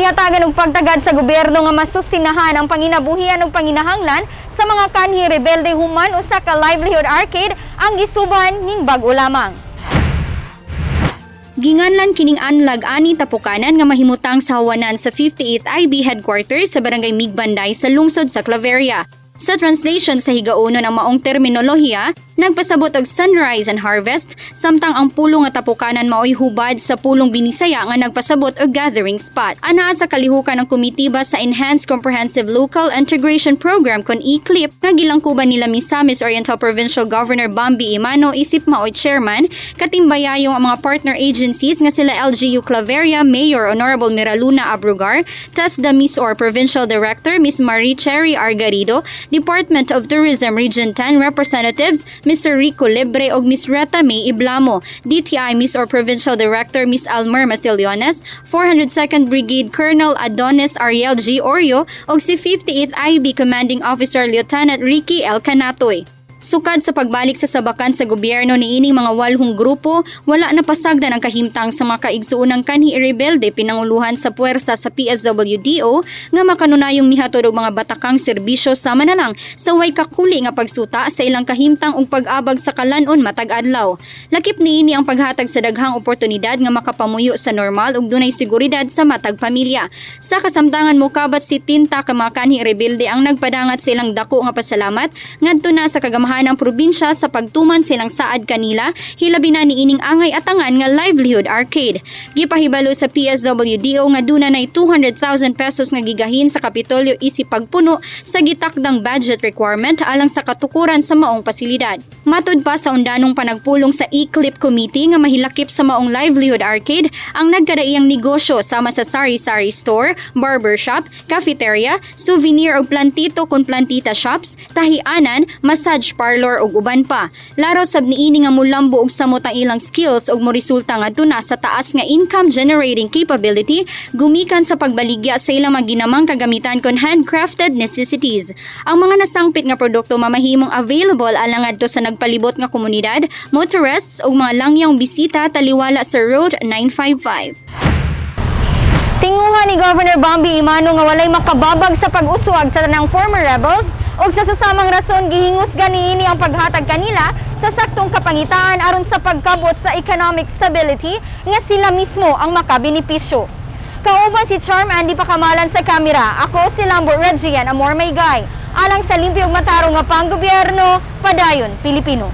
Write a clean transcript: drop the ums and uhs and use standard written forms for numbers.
Gihatagan og pagtagad sa gobyerno nga masustinahan ang panginabuhian ug panginahanglan sa mga kanhi rebelde human usa ka livelihood arcade ang gisuban ning bag-o lamang. Ginganlan kining anlag ani tapukanan nga mahimutang sa hawanan sa 58th IB headquarters sa Barangay Migbanday sa lungsod sa Claveria. Sa translation sa higaunon ang maong terminolohiya, nagpasabot og sunrise and harvest, samtang ang pulong nga tapukanan maoy hubad sa pulong Binisaya nga nagpasabot og gathering spot. Ana sa kalihukan ng komitiba sa Enhanced Comprehensive Local Integration Program kon ECLIP nga gilangkuban nila Misamis Oriental Provincial Governor Bambi Imano isip maoy chairman, katimbayayong ang mga partner agencies nga sila LGU Claveria Mayor Honorable Miraluna Abrugar, TESDA MISOR Provincial Director Ms. Marie Cherry Argarido, Department of Tourism Region 10 Representatives Mr. Rico Libre og Ms. Reta May Iblamo, DTI MISOR Provincial Director Ms. Almer Masillones, 402nd Brigade Colonel Adonis Ariel G. Orio og si 58th IB Commanding Officer Lieutenant Ricky L. Canatoy. Sukad sa pagbalik sa sabakan sa gobyerno niining mga 8 grupo, wala na pasagdan ang kahimtang sa mga kaigsuunang kanhi rebelde pinanguluhan sa puwersa sa PSWDO nga makanunayong mihatod og mga batakang serbisyo sama na lang sa way kakuli nga pagsuta sa ilang kahimtang ug pag-abag sa kalanon matag adlaw. Lakip niini ang paghatag sa daghang oportunidad nga makapamuyo sa normal ug dunay seguridad sa matag pamilya. Sa kasamtangan mokabat si Tinta ka mga kanhi rebelde ang nagpadangat sa ilang dako nga pasalamat ngadto na sa kagamahan ng probinsya sa pagtuman silang saad kanila, hilabi na niining angay atangan nga livelihood arcade. Gipahibalo sa PSWDO nga duna nay 200,000 pesos nga gigahin sa Kapitolyo isip pagpuno sa gitakdang budget requirement alang sa katukuran sa maong pasilidad. Matud pa sa undanong panagpulong sa ECLIP Committee nga mahilakip sa maong livelihood arcade ang nagkadaiyang negosyo sama sa sari-sari store, barbershop, cafeteria, souvenir o plantito kon plantita shops, tahianan, massage parlor ug uban pa. Laro sab niini nga molambo og samot ang ilang skills ug moresulta ngadto na sa taas nga income generating capability gumikan sa pagbaligya sa ilang mga ginamang kagamitan kon handcrafted necessities. Ang mga nasangpit nga produkto mamahimong available alang ngadto sa nagpalibot nga komunidad, motorists ug mga langyang bisita taliwala sa Road 955. Tinguhan ni Governor Bambi Imano nga walay makababag sa pag-uswag sa tanang former rebels ug sa susamang rason gihingusgan niini ang paghatag kanila sa saktong kapangitaan aron sa pagkabot sa economic stability nga sila mismo ang makabenepisyo. Kauban si Charm Andy Pakamalan sa kamera, ako si Lambo Regian Amor Maygay, alang sa limpyo ug matarong nga panggobyerno, padayon Pilipino.